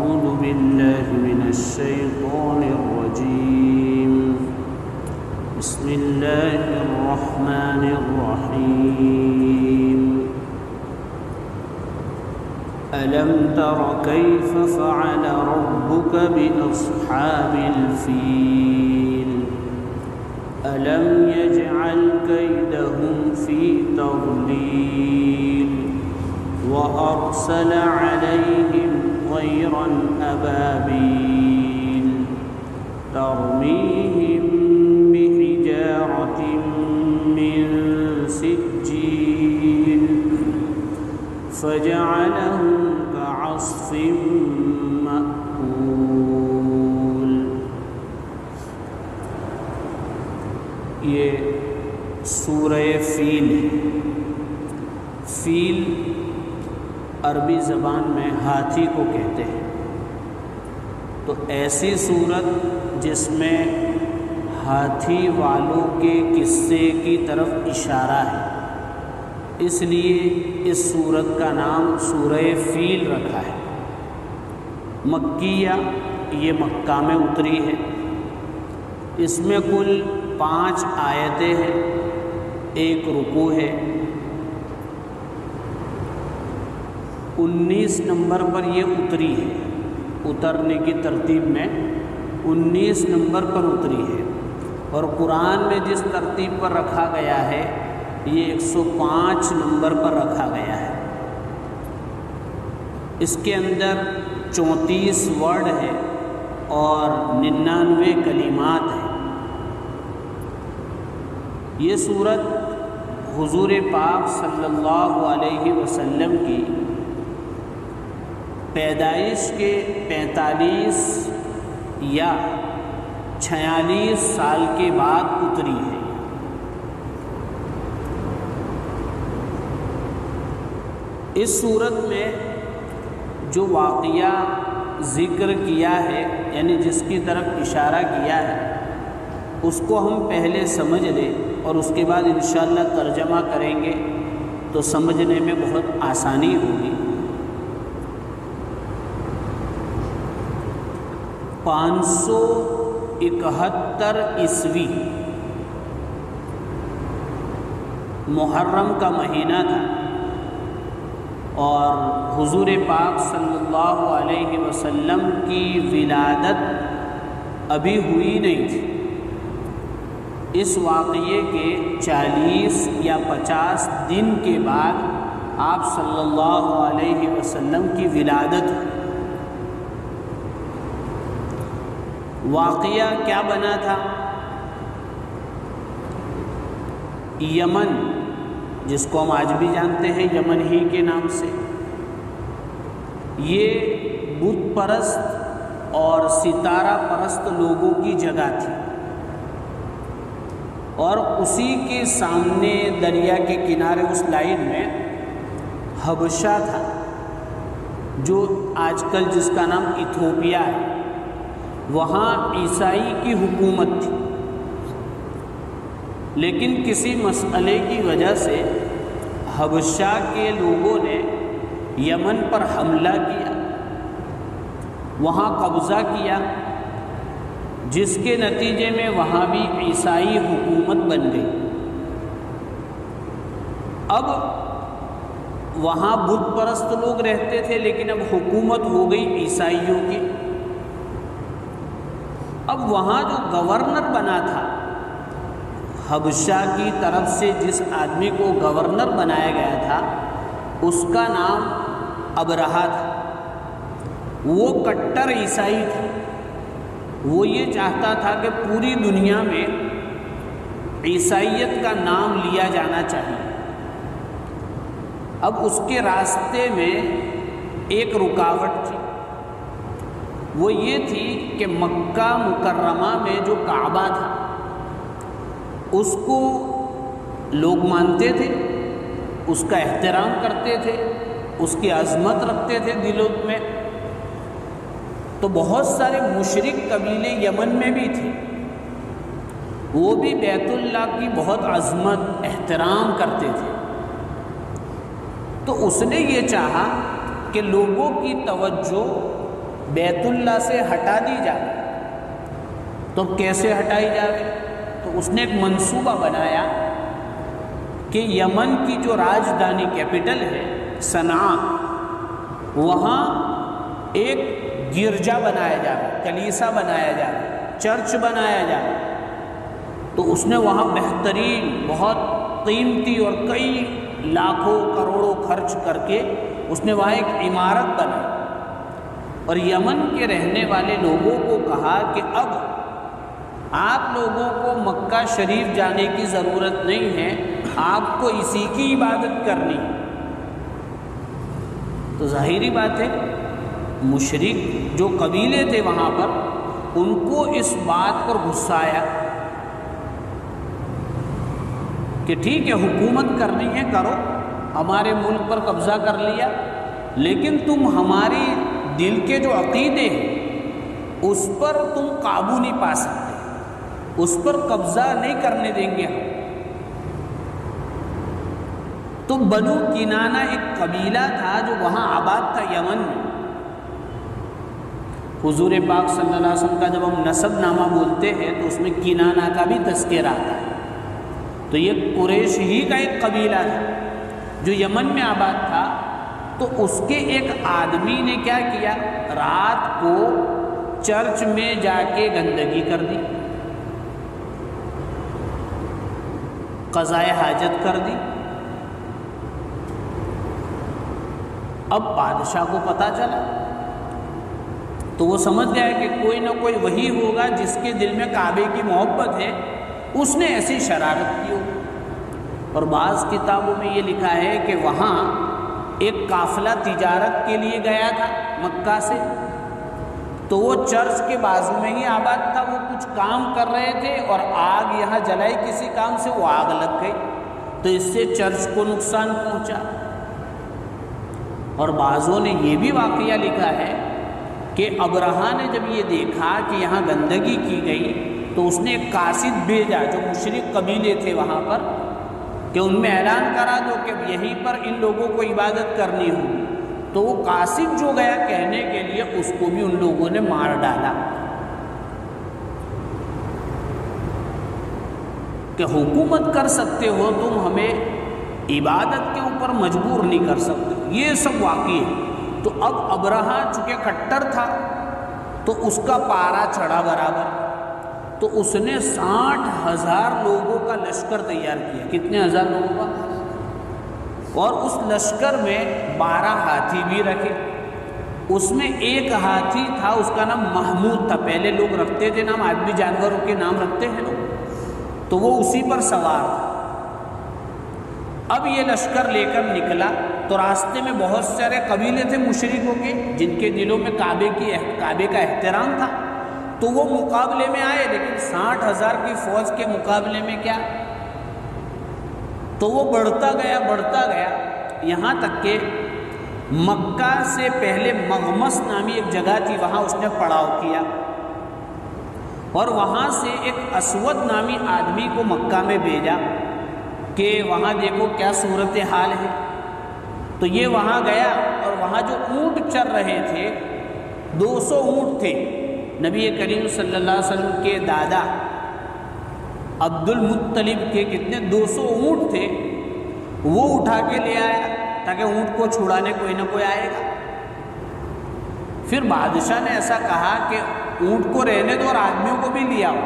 أعوذ بالله من الشيطان الرجيم بسم الله الرحمن الرحيم ألم تر كيف فعل ربك بأصحاب الفيل ألم يجعل كيدهم في تضليل وأرسل عليهم طيرا أبابيل ترميهم بحجارة من سجيل فجعلهم كعصف مأكول. یہ سورہ فیل ہے. فیل عربی زبان میں ہاتھی کو کہتے ہیں. تو ایسی صورت جس میں ہاتھی والوں کے قصے کی طرف اشارہ ہے، اس لیے اس سورت کا نام سورہ فیل رکھا ہے. مکیہ، یہ مکہ میں اتری ہے. اس میں کل 5 آیتیں ہیں، 1 رکوع ہے. 19 نمبر پر یہ اتری ہے. اترنے کی ترتیب میں 19 نمبر پر اتری ہے. اور قرآن میں جس ترتیب پر رکھا گیا ہے یہ 105 نمبر پر رکھا گیا ہے. اس کے اندر 34 ورڈ ہے اور 99 کلمات ہیں. یہ سورت حضور پاک صلی اللہ علیہ وسلم کی پیدائش کے 45 یا 46 سال کے بعد اتری ہے. اس صورت میں جو واقعہ ذکر کیا ہے، یعنی جس کی طرف اشارہ کیا ہے، اس کو ہم پہلے سمجھ لیں اور اس کے بعد انشاءاللہ ترجمہ کریں گے تو سمجھنے میں بہت آسانی ہوگی. 571 عیسوی محرم کا مہینہ تھا اور حضور پاک صلی اللہ علیہ وسلم کی ولادت ابھی ہوئی نہیں تھی. اس واقعے کے 40 یا 50 دن کے بعد آپ صلی اللہ علیہ وسلم کی ولادت ہوئی. واقعہ کیا بنا تھا؟ یمن، جس کو ہم آج بھی جانتے ہیں یمن ہی کے نام سے، یہ بت پرست اور ستارہ پرست لوگوں کی جگہ تھی. اور اسی کے سامنے دریا کے کنارے اس لائن میں حبشہ تھا، جو آج کل جس کا نام ایتھوپیا ہے. وہاں عیسائی کی حکومت تھی، لیکن کسی مسئلے کی وجہ سے حبشہ کے لوگوں نے یمن پر حملہ کیا، وہاں قبضہ کیا، جس کے نتیجے میں وہاں بھی عیسائی حکومت بن گئی. اب وہاں بت پرست لوگ رہتے تھے، لیکن اب حکومت ہو گئی عیسائیوں کی. اب وہاں جو گورنر بنا تھا حبشہ کی طرف سے، جس آدمی کو گورنر بنایا گیا تھا، اس کا نام ابرہہ تھا. وہ کٹر عیسائی تھا. وہ یہ چاہتا تھا کہ پوری دنیا میں عیسائیت کا نام لیا جانا چاہیے. اب اس کے راستے میں ایک رکاوٹ تھی، وہ یہ تھی کہ مکہ مکرمہ میں جو کعبہ تھا اس کو لوگ مانتے تھے، اس کا احترام کرتے تھے، اس کی عظمت رکھتے تھے دلوں میں. تو بہت سارے مشرک قبیلے یمن میں بھی تھے، وہ بھی بیت اللہ کی بہت عظمت احترام کرتے تھے. تو اس نے یہ چاہا کہ لوگوں کی توجہ بیت اللہ سے ہٹا دی جائے تو کیسے ہٹائی جائے؟ تو اس نے ایک منصوبہ بنایا کہ یمن کی جو راجدھانی کیپٹل ہے صنعاء، وہاں ایک گرجا بنایا جائے، کلیسا بنایا جائے، چرچ بنایا جائے۔ تو اس نے وہاں بہترین، بہت قیمتی اور کئی لاکھوں کروڑوں خرچ کر کے اس نے وہاں ایک عمارت بنائی، اور یمن کے رہنے والے لوگوں کو کہا کہ اب آپ لوگوں کو مکہ شریف جانے کی ضرورت نہیں ہے، آپ کو اسی کی عبادت کرنی۔ تو ظاہری بات ہے مشرک جو قبیلے تھے وہاں پر، ان کو اس بات پر غصہ آیا کہ ٹھیک ہے حکومت کرنی ہے کرو، ہمارے ملک پر قبضہ کر لیا، لیکن تم ہماری دل کے جو عقیدے ہیں اس پر تم قابو نہیں پا سکتے، اس پر قبضہ نہیں کرنے دیں گے ہم۔ تو بنو کنانہ ایک قبیلہ تھا جو وہاں آباد تھا یمن میں۔ حضور پاک صلی اللہ علیہ وسلم کا جب ہم نسب نامہ بولتے ہیں تو اس میں کنانہ کا بھی تذکرہ آتا ہے۔ تو یہ قریش ہی کا ایک قبیلہ تھا جو یمن میں آباد تھا۔ تو اس کے ایک آدمی نے کیا کیا، رات کو چرچ میں جا کے گندگی کر دی، قضائے حاجت کر دی۔ اب بادشاہ کو پتہ چلا تو وہ سمجھ گیا کہ کوئی نہ کوئی وہی ہوگا جس کے دل میں کعبے کی محبت ہے، اس نے ایسی شرارت کی ہو۔ اور بعض کتابوں میں یہ لکھا ہے کہ وہاں ایک قافلہ تجارت کے لیے گیا تھا مکہ سے، تو وہ چرچ کے بازو میں ہی آباد تھا، وہ کچھ کام کر رہے تھے اور آگ یہاں جلائی کسی کام سے، وہ آگ لگ گئی، تو اس سے چرچ کو نقصان پہنچا۔ اور بعضوں نے یہ بھی واقعہ لکھا ہے کہ ابرہہ نے جب یہ دیکھا کہ یہاں گندگی کی گئی تو اس نے ایک قاصد بھیجا جو مشرک قبیلے تھے وہاں پر، کہ ان میں اعلان کرا دو کہ یہیں پر ان لوگوں کو عبادت کرنی ہوگی۔ تو وہ قاصد جو گیا کہنے کے لیے، اس کو بھی ان لوگوں نے مار ڈالا کہ حکومت کر سکتے ہو تم، ہمیں عبادت کے اوپر مجبور نہیں کر سکتے۔ یہ سب واقعی ہے۔ تو اب ابرہہ چونکہ کٹر تھا تو اس کا پارا چڑھا برابر، تو اس نے 60,000 لوگوں کا لشکر تیار کیا۔ کتنے ہزار لوگوں کا؟ اور اس لشکر میں 12 ہاتھی بھی رکھے۔ اس میں ایک ہاتھی تھا، اس کا نام محمود تھا، پہلے لوگ رکھتے تھے نام، آج بھی جانوروں کے نام رکھتے ہیں لوگ، تو وہ اسی پر سوار تھا۔ اب یہ لشکر لے کر نکلا تو راستے میں بہت سارے قبیلے تھے مشرکوں کے جن کے دلوں میں کعبے کا احترام تھا، تو وہ مقابلے میں آئے، لیکن 60,000 کی فوج کے مقابلے میں کیا؟ تو وہ بڑھتا گیا یہاں تک کہ مکہ سے پہلے مغمس نامی ایک جگہ تھی، وہاں اس نے پڑاؤ کیا، اور وہاں سے ایک اسود نامی آدمی کو مکہ میں بھیجا کہ وہاں دیکھو کیا صورتحال ہے۔ تو یہ وہاں گیا اور وہاں جو اونٹ چر رہے تھے، 200 اونٹ تھے، نبی کریم صلی اللہ علیہ وسلم کے دادا عبد المطلب کے کتنے 200 اونٹ تھے، وہ اٹھا کے لے آیا تاکہ اونٹ کو چھڑانے کوئی نہ کوئی آئے گا۔ پھر بادشاہ نے ایسا کہا کہ اونٹ کو رہنے دو اور آدمیوں کو بھی لے آؤ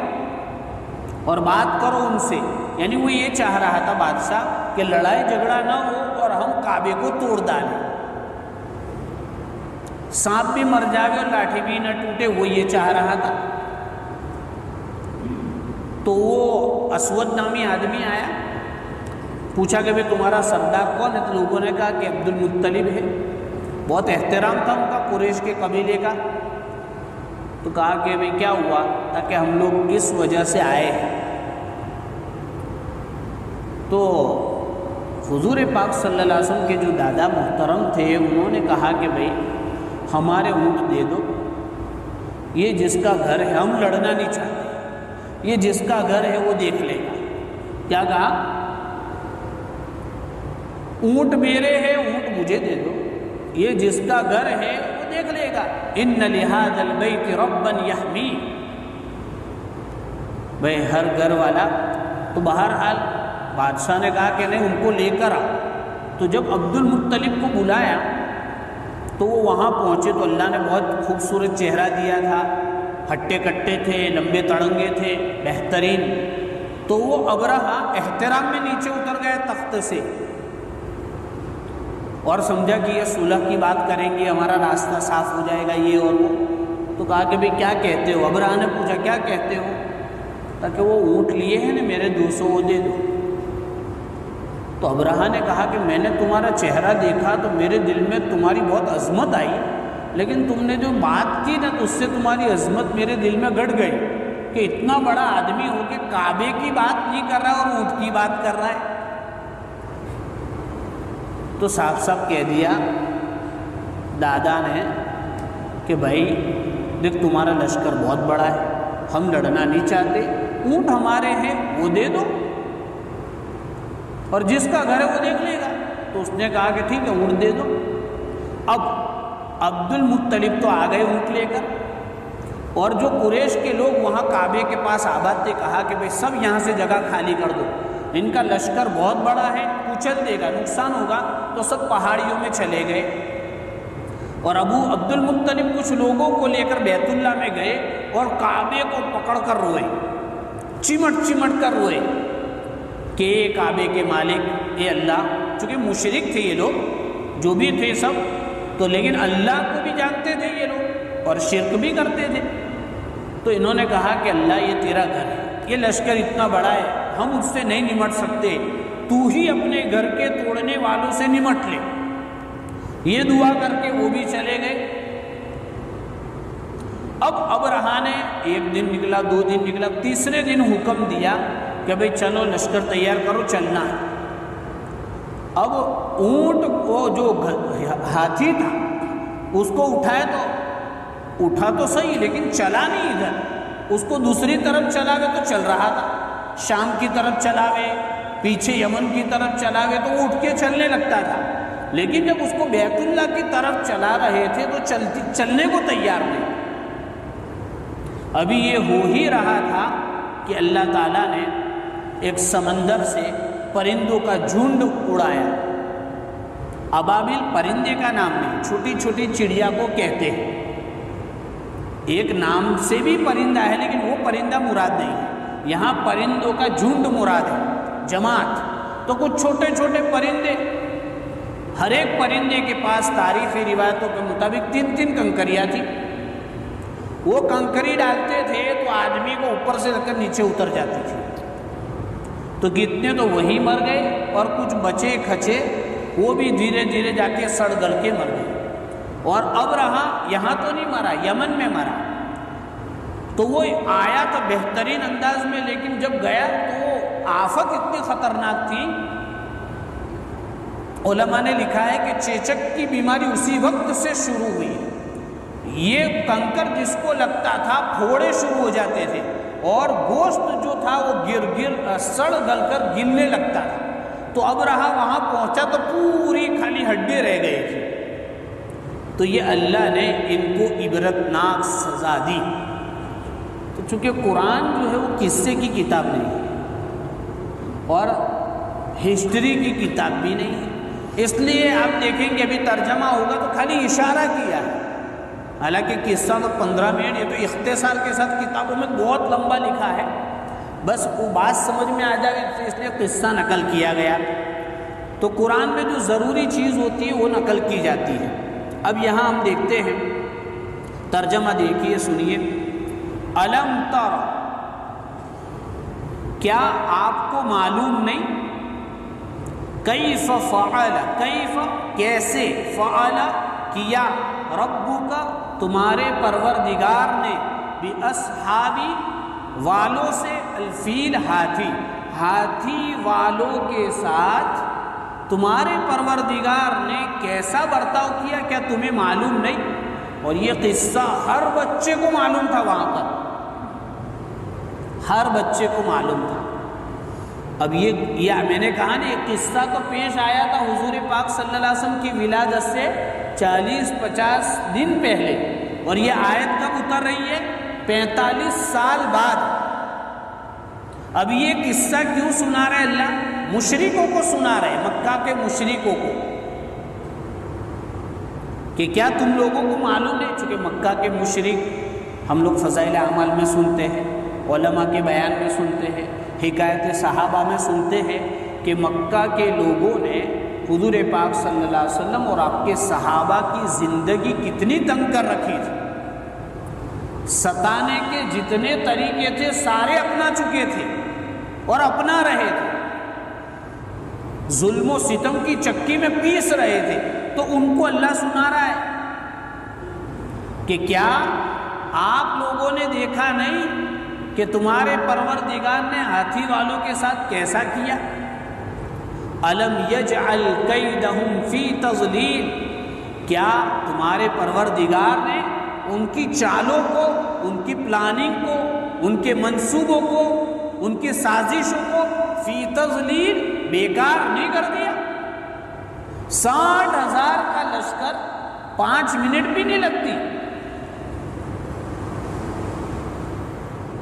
اور بات کرو ان سے، یعنی وہ یہ چاہ رہا تھا بادشاہ کہ لڑائی جھگڑا نہ ہو اور ہم کعبے کو توڑ ڈالیں، سانپ بھی مر جائے اور لاٹھی بھی نہ ٹوٹے، وہ یہ چاہ رہا تھا۔ تو وہ اسود نامی آدمی آیا، پوچھا کہ بھئی تمہارا سردار کون ہے؟ تو لوگوں نے کہا کہ عبد المطلب ہے۔ بہت احترام تھا ان کا قریش کے قبیلے کا۔ تو کہا کہ بھئی کیا ہوا، تاکہ ہم لوگ کس وجہ سے آئے ہیں۔ تو حضور پاک صلی اللہ علیہ وسلم کے جو دادا محترم تھے، انہوں نے کہا کہ بھئی ہمارے اونٹ دے دو، یہ جس کا گھر ہے، ہم لڑنا نہیں چاہتے، یہ جس کا گھر ہے وہ دیکھ لے گا۔ کیا کہا؟ اونٹ میرے ہیں، اونٹ مجھے دے دو، یہ جس کا گھر ہے وہ دیکھ لے گا. ان لہذا البیت ربا یحمی. بھائی ہر گھر والا تو بہرحال بادشاہ نے کہا کہ نہیں ان کو لے کر آ. تو جب عبد المطلب کو بلایا تو وہ وہاں پہنچے تو اللہ نے بہت خوبصورت چہرہ دیا تھا. ہٹے کٹے تھے، لمبے تڑنگے تھے، بہترین. تو وہ ابرہہ احترام میں نیچے اتر گیا تخت سے اور سمجھا کہ یہ صلح کی بات کریں گے، ہمارا راستہ صاف ہو جائے گا یہ اور وہ. تو کہا کہ بھئی کیا کہتے ہو؟ ابرہہ نے پوچھا کیا کہتے ہو؟ تاکہ وہ اونٹ لیے ہیں نا میرے 200 وہ دے دو. تو ابرہہ نے کہا کہ میں نے تمہارا چہرہ دیکھا تو میرے دل میں تمہاری بہت عظمت آئی، لیکن تم نے جو بات کی نا تو اس سے تمہاری عظمت میرے دل میں گڑ گئی کہ اتنا بڑا آدمی ہو کے کعبے کی بات نہیں کر رہا اور اونٹ کی بات کر رہا ہے. تو صاف صاف کہہ دیا دادا نے کہ بھائی دیکھ تمہارا لشکر بہت بڑا ہے، ہم لڑنا نہیں چاہتے، اونٹ ہمارے ہیں وہ دے دو اور جس کا گھر ہے وہ دیکھ لے گا. تو اس نے کہا کہ ٹھیک ہے اونٹ دے دو. اب عبد المطلب تو آ گئے اونٹ لے کر، اور جو قریش کے لوگ وہاں کعبے کے پاس آباد تھے کہا کہ بھئی سب یہاں سے جگہ خالی کر دو، ان کا لشکر بہت بڑا ہے، کچل دے گا، نقصان ہوگا. تو سب پہاڑیوں میں چلے گئے اور عبد المطلب کچھ لوگوں کو لے کر بیت اللہ میں گئے اور کعبے کو پکڑ کر روئے، چمٹ چمٹ کر روئے کہ اے کعبے کے مالک، اے اللہ. چونکہ مشرک تھے یہ لوگ جو بھی تھے سب تو، لیکن اللہ کو بھی جانتے تھے یہ لوگ اور شرک بھی کرتے تھے. تو انہوں نے کہا کہ اللہ یہ تیرا گھر ہے، یہ لشکر اتنا بڑا ہے، ہم اس سے نہیں نمٹ سکتے، تو ہی اپنے گھر کے توڑنے والوں سے نمٹ لے. یہ دعا کر کے وہ بھی چلے گئے. اب ابرہہ نے ایک دن نکلا، 2 دن نکلا، تیسرے دن حکم دیا کہ بھئی چلو لشکر تیار کرو چلنا ہے. اب اونٹ کو جو ہاتھی تھا اس کو اٹھائے تو اٹھا تو صحیح لیکن چلا نہیں ادھر، اس کو دوسری طرف چلاوے تو چل رہا تھا، شام کی طرف چلاوے، پیچھے یمن کی طرف چلاوے تو وہ اٹھ کے چلنے لگتا تھا. لیکن جب اس کو بیت اللہ کی طرف چلا رہے تھے تو چلنے کو تیار نہیں. ابھی یہ ہو ہی رہا تھا کہ اللہ تعالیٰ نے ایک سمندر سے پرندوں کا جھنڈ اڑایا. ابابیل پرندے کا نام نہیں، چھوٹی چھوٹی چڑیا کو کہتے ہیں. ایک نام سے بھی پرندہ ہے لیکن وہ پرندہ مراد نہیں ہے، یہاں پرندوں کا جھنڈ مراد ہے، جماعت. تو کچھ چھوٹے چھوٹے پرندے، ہر ایک پرندے کے پاس تاریخی روایتوں کے مطابق 3 کنکریاں تھیں. وہ کنکری ڈالتے تھے تو آدمی کو اوپر سے رکھ کر نیچے اتر جاتی تھی. تو کتنے تو وہی مر گئے اور کچھ بچے کھچے وہ بھی دھیرے دھیرے جا کے سڑ گل کے مر گئے. اور اب رہا یہاں تو نہیں مرا، یمن میں مرا. تو وہ آیا تو بہترین انداز میں، لیکن جب گیا تو وہ آفت اتنی خطرناک تھی. علماء نے لکھا ہے کہ چیچک کی بیماری اسی وقت سے شروع ہوئی. یہ کنکر جس کو لگتا تھا پھوڑے شروع ہو جاتے تھے اور گوشت جو تھا وہ سڑ گل کر گلنے لگتا تھا. تو اب رہا وہاں پہنچا تو پوری خالی ہڈی رہ گئی تھی. تو یہ اللہ نے ان کو عبرتناک سزا دی. تو چونکہ قرآن جو ہے وہ قصے کی کتاب نہیں ہے اور ہسٹری کی کتاب بھی نہیں ہے، اس لیے آپ دیکھیں گے ابھی ترجمہ ہوگا تو خالی اشارہ کیا ہے. حالانکہ قصہ تو 15 منٹ، یہ تو اختصار کے ساتھ کتابوں میں بہت لمبا لکھا ہے، بس وہ بات سمجھ میں آ جائے اس لیے قصہ نقل کیا گیا. تو قرآن میں جو ضروری چیز ہوتی ہے وہ نقل کی جاتی ہے. اب یہاں ہم دیکھتے ہیں ترجمہ، دیکھیے سنیے. الم تر، کیا آپ کو معلوم نہیں؟ کیف فعل، کیف کیسے، فعل کیا، ربک تمہارے پروردگار نے، باصحابی والوں سے، الفیل ہاتھی، ہاتھی والوں کے ساتھ تمہارے پروردگار نے کیسا برتاؤ کیا، کیا تمہیں معلوم نہیں؟ اور یہ قصہ ہر بچے کو معلوم تھا، وہاں پر ہر بچے کو معلوم تھا. اب یہ میں نے کہا نا، یہ قصہ تو پیش آیا تھا حضور پاک صلی اللہ علیہ وسلم کی ولادت سے 40-50 دن پہلے، اور یہ آیت کب اتر رہی ہے؟ 45 سال بعد۔ اب یہ قصہ کیوں سنا رہے اللہ؟ مشرکوں کو سنا رہے، مکہ کے مشرکوں کو، کہ کیا تم لوگوں کو معلوم نہیں؟ چونکہ مکہ کے مشرک ہم لوگ فضائل اعمال میں سنتے ہیں، علماء کے بیان میں سنتے ہیں، حکایت صحابہ میں سنتے ہیں کہ مکہ کے لوگوں نے حضور پاک صلی اللہ علیہ وسلم اور آپ کے صحابہ کی زندگی کتنی تنگ کر رکھی تھی، ستانے کے جتنے طریقے تھے سارے اپنا چکے تھے اور اپنا رہے تھے، ظلم و ستم کی چکی میں پیس رہے تھے۔ تو ان کو اللہ سنا رہا ہے کہ کیا آپ لوگوں نے دیکھا نہیں کہ تمہارے پروردگار نے ہاتھی والوں کے ساتھ کیسا کیا؟ الم یجعل کیدہم فی تضلیل، کیا تمہارے پروردگار نے ان کی چالوں کو، ان کی پلاننگ کو، ان کے منصوبوں کو، ان کی سازشوں کو فی تضلیل بیکار نہیں کر دیا؟ 60,000 کا لشکر 5 منٹ بھی نہیں لگتی،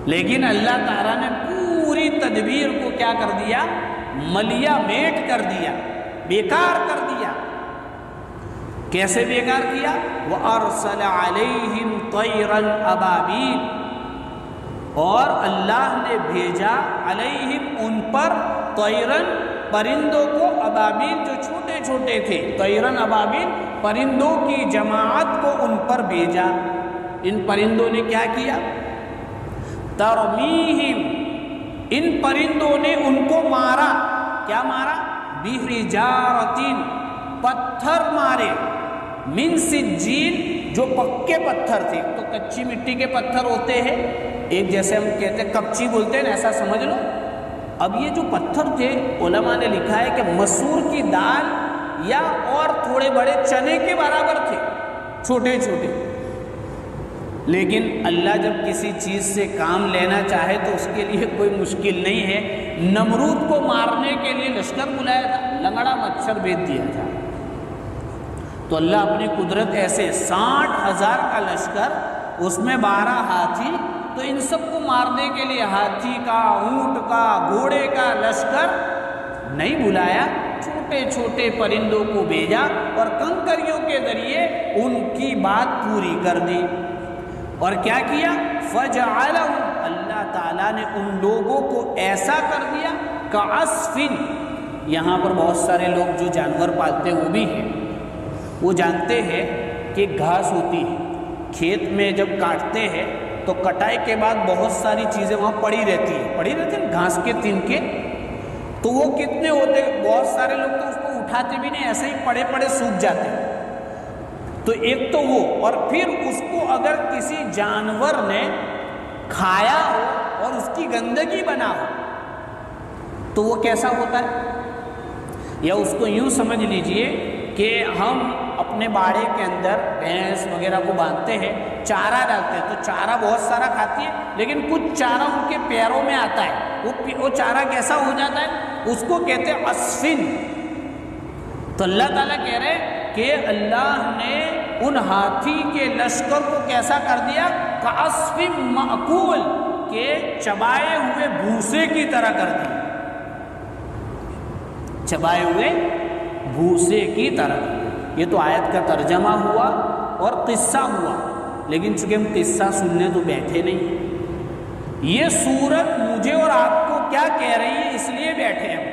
لیکن اللہ تعالیٰ نے پوری تدبیر کو کیا کر دیا؟ ملیا میٹ کر دیا، بیکار کر دیا۔ کیسے بیکار کیا؟ وَأَرْسَلَ عَلَيْهِمْ طَيْرًا أَبَابِيلَ، اور اللہ نے بھیجا علیہم ان پر طیرن پرندوں کو، ابابیل جو چھوٹے چھوٹے تھے، طیرن ابابیل پرندوں کی جماعت کو ان پر بھیجا۔ ان پرندوں نے کیا کیا؟ ترمیہم، ان پرندوں نے ان کو مارا۔ کیا مارا؟ بحجارۃ، پتھر مارے، من سجیل، جو پکے پتھر تھے۔ تو کچی مٹی کے پتھر ہوتے ہیں، ایک جیسے ہم کہتے ہیں کپچی بولتے ہیں، ایسا سمجھ لو۔ اب یہ جو پتھر تھے، علماء نے لکھا ہے کہ مسور کی دال یا اور تھوڑے بڑے چنے کے برابر تھے، چھوٹے چھوٹے۔ لیکن اللہ جب کسی چیز سے کام لینا چاہے تو اس کے لیے کوئی مشکل نہیں ہے۔ نمرود کو مارنے کے لیے لشکر بلایا تھا، لنگڑا مچھر بھیج دیا تھا۔ تو اللہ اپنی قدرت ایسے 60,000 کا لشکر، اس میں 12 ہاتھی، تو ان سب کو مارنے کے لیے ہاتھی کا، اونٹ کا، گھوڑے کا لشکر نہیں بلایا، چھوٹے چھوٹے پرندوں کو بھیجا اور کنکریوں کے ذریعے ان کی بات پوری کر دی۔ اور کیا کیا؟ فَجَعَلَهُمْ، اللہ تعالیٰ نے ان لوگوں کو ایسا کر دیا كَعَصْفٍ۔ یہاں پر بہت سارے لوگ جو جانور پالتے ہیں وہ بھی ہیں، وہ جانتے ہیں کہ گھاس ہوتی ہے، کھیت میں جب کاٹتے ہیں تو کٹائی کے بعد بہت ساری چیزیں وہاں پڑی رہتی ہیں گھاس کے تنکے، تو وہ کتنے ہوتے ہیں؟ بہت سارے لوگ تو اس کو اٹھاتے بھی نہیں، ایسے ہی پڑے پڑے سوکھ جاتے ہیں۔ تو ایک تو وہ، اور پھر اس کو اگر کسی جانور نے کھایا ہو اور اس کی گندگی بنا ہو تو وہ کیسا ہوتا ہے؟ یا اس کو یوں سمجھ لیجئے کہ ہم اپنے باڑے کے اندر بھینس وغیرہ کو باندھتے ہیں، چارہ ڈالتے ہیں، تو چارہ بہت سارا کھاتی ہے، لیکن کچھ چارہ ان کے پیروں میں آتا ہے، وہ چارہ کیسا ہو جاتا ہے؟ اس کو کہتے ہیں عصفن۔ تو اللہ تعالیٰ کہہ رہے کہ اللہ نے ان ہاتھی کے لشکر کو کیسا کر دیا؟ کعصف مأکول، کہ چبائے ہوئے بھوسے کی طرح کر دیا، چبائے ہوئے بھوسے کی طرح۔ یہ تو آیت کا ترجمہ ہوا اور قصہ ہوا، لیکن چونکہ ہم قصہ سننے تو بیٹھے نہیں، یہ سورت مجھے اور آپ کو کیا کہہ رہی ہے اس لیے بیٹھے ہیں ہم۔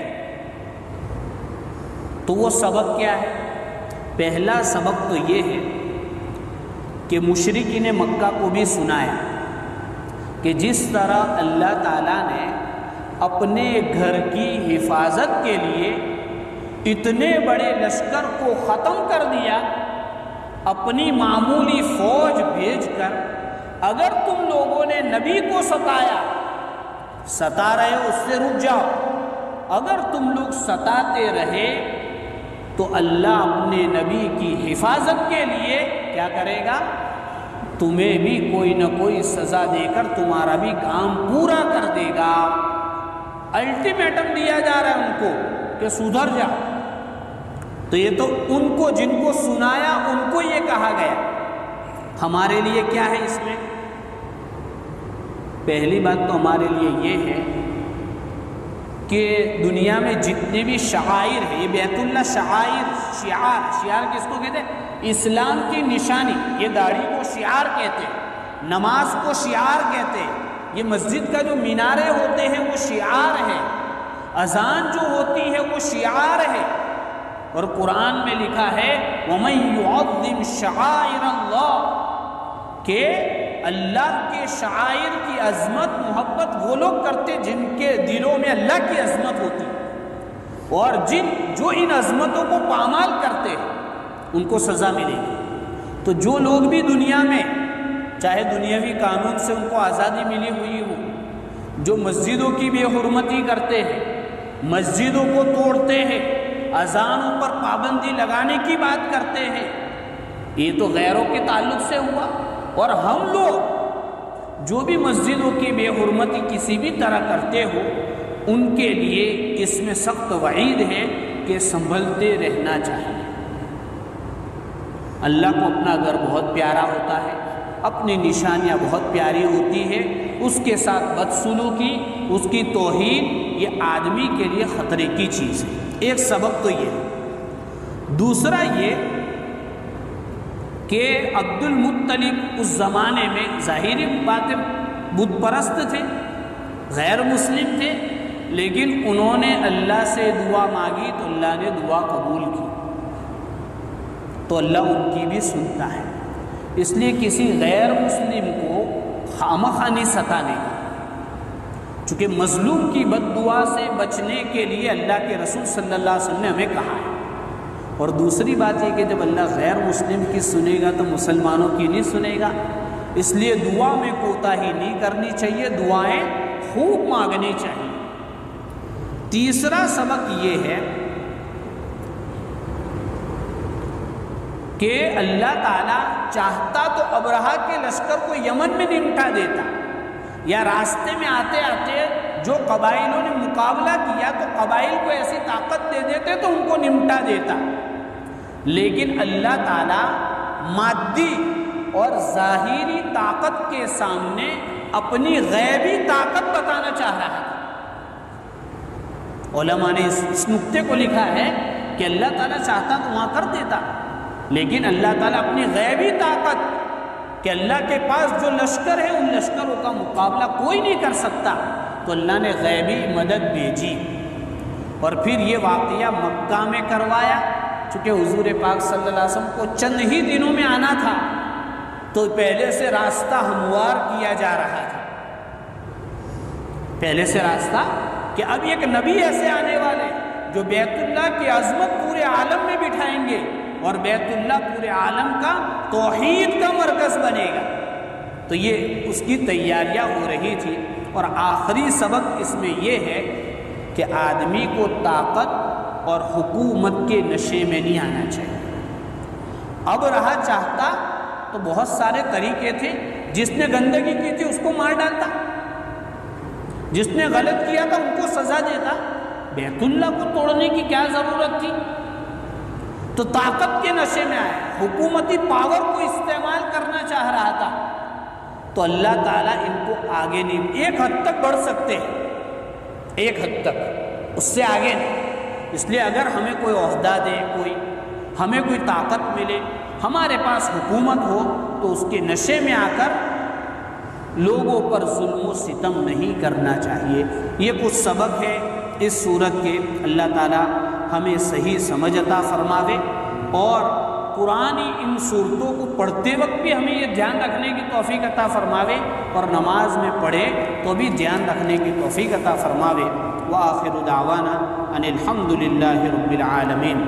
تو وہ سبق کیا ہے؟ پہلا سبق تو یہ ہے کہ مشرکین مکہ کو بھی سنایا کہ جس طرح اللہ تعالیٰ نے اپنے گھر کی حفاظت کے لیے اتنے بڑے لشکر کو ختم کر دیا اپنی معمولی فوج بھیج کر، اگر تم لوگوں نے نبی کو ستا رہے ہو اس سے رک جاؤ، اگر تم لوگ ستاتے رہے تو اللہ اپنے نبی کی حفاظت کے لیے کیا کرے گا؟ تمہیں بھی کوئی نہ کوئی سزا دے کر تمہارا بھی کام پورا کر دے گا۔ الٹیمیٹم دیا جا رہا ہے ان کو کہ سدھر جاؤ۔ تو یہ تو ان کو جن کو سنایا ان کو یہ کہا گیا. ہمارے لیے کیا ہے اس میں؟ پہلی بات تو ہمارے لیے یہ ہے کہ دنیا میں جتنے بھی شعائر ہیں، یہ بیت اللہ شعار کس کو کہتے ہیں؟ اسلام کی نشانی. یہ داڑھی کو شعار کہتے ہیں، نماز کو شعار کہتے ہیں، یہ مسجد کا جو مینارے ہوتے ہیں وہ شعار ہے، اذان جو ہوتی ہے وہ شعار ہے. اور قرآن میں لکھا ہے وَمَن يُعَظِّمْ شَعَائِرَ اللَّهِ، کہ اللہ کے شعائر کی عظمت محبت وہ لوگ کرتے جن کے دلوں میں اللہ کی عظمت ہوتی، اور جو ان عظمتوں کو پامال کرتے ہیں ان کو سزا ملے گی. تو جو لوگ بھی دنیا میں چاہے دنیاوی قانون سے ان کو آزادی ملی ہوئی ہو، جو مسجدوں کی بے حرمتی کرتے ہیں، مسجدوں کو توڑتے ہیں، اذانوں پر پابندی لگانے کی بات کرتے ہیں، یہ تو غیروں کے تعلق سے ہوا. اور ہم لوگ جو بھی مسجدوں کی بے حرمتی کسی بھی طرح کرتے ہو، ان کے لیے اس میں سخت وعید ہے کہ سنبھلتے رہنا چاہیے. اللہ کو اپنا گھر بہت پیارا ہوتا ہے، اپنی نشانیاں بہت پیاری ہوتی ہے، اس کے ساتھ بدسلوکی، اس کی توہین، یہ آدمی کے لیے خطرے کی چیز ہے. ایک سبب تو یہ ہے. دوسرا یہ کہ عبد المطلب اس زمانے میں ظاہری باتیں بت پرست تھے، غیر مسلم تھے، لیکن انہوں نے اللہ سے دعا مانگی تو اللہ نے دعا قبول کی، تو اللہ ان کی بھی سنتا ہے. اس لیے کسی غیر مسلم کو خامخواہ نہیں ستانے کا، چونکہ مظلوم کی بد دعا سے بچنے کے لیے اللہ کے رسول صلی اللہ علیہ وسلم نے ہمیں کہا ہے. اور دوسری بات یہ کہ جب اللہ غیر مسلم کی سنے گا تو مسلمانوں کی نہیں سنے گا، اس لیے دعا میں کوتاہی نہیں کرنی چاہیے، دعائیں خوب مانگنی چاہیے. تیسرا سبق یہ ہے کہ اللہ تعالیٰ چاہتا تو ابرہہ کے لشکر کو یمن میں نمٹا دیتا، یا راستے میں آتے آتے جو قبائلوں نے مقابلہ کیا تو قبائل کو ایسی طاقت دے دیتے تو ان کو نمٹا دیتا. لیکن اللہ تعالیٰ مادی اور ظاہری طاقت کے سامنے اپنی غیبی طاقت بتانا چاہ رہا تھا. علماء نے اس نقطے کو لکھا ہے کہ اللہ تعالیٰ چاہتا تو وہاں کر دیتا، لیکن اللہ تعالیٰ اپنی غیبی طاقت کہ اللہ کے پاس جو لشکر ہے ان لشکروں کا مقابلہ کوئی نہیں کر سکتا، تو اللہ نے غیبی مدد بھیجی. اور پھر یہ واقعہ مکہ میں کروایا، چونکہ حضور پاک صلی اللہ علیہ وسلم کو چند ہی دنوں میں آنا تھا تو پہلے سے راستہ ہموار کیا جا رہا تھا. پہلے سے راستہ کہ اب ایک نبی ایسے آنے والے جو بیت اللہ کی عظمت پورے عالم میں بٹھائیں گے، اور بیت اللہ پورے عالم کا توحید کا مرکز بنے گا. تو یہ اس کی تیاریاں ہو رہی تھی. اور آخری سبق اس میں یہ ہے کہ آدمی کو طاقت اور حکومت کے نشے میں نہیں آنا چاہیے. اب رہا چاہتا تو بہت سارے طریقے تھے، جس نے گندگی کی تھی اس کو مار ڈالتا، جس نے غلط کیا تھا ان کو سزا دیتا. بیت اللہ کو توڑنے کی کیا ضرورت تھی؟ تو طاقت کے نشے میں آیا، حکومتی پاور کو استعمال کرنا چاہ رہا تھا. تو اللہ تعالیٰ ان کو آگے نہیں، ایک حد تک بڑھ سکتے ہیں، ایک حد تک، اس سے آگے نہیں. اس لیے اگر ہمیں کوئی عہدہ دے، ہمیں کوئی طاقت ملے، ہمارے پاس حکومت ہو، تو اس کے نشے میں آ کر لوگوں پر ظلم و ستم نہیں کرنا چاہیے. یہ کچھ سبق ہے اس صورت کے. اللہ تعالیٰ ہمیں صحیح سمجھ عطا فرماوے، اور قرآنی ان صورتوں کو پڑھتے وقت بھی ہمیں یہ دھیان رکھنے کی توفیق عطا فرماوے، اور نماز میں پڑھے تو بھی دھیان رکھنے کی توفیق عطا فرماوے. وآخر دعوانا ان الحمد للہ رب العالمین.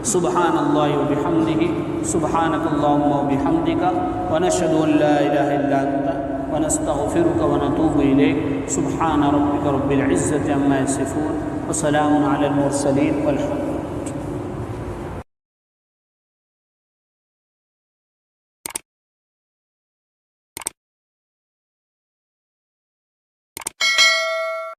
سبحان اللہ وبحمدہ، سبحانک اللہم وبحمدک، ونشہد ان لا الہ الا انت، ونستغفرک ونتوب الیک. سبحان ربک رب العزة عما یصفون، وسلام علی المرسلین، والحمد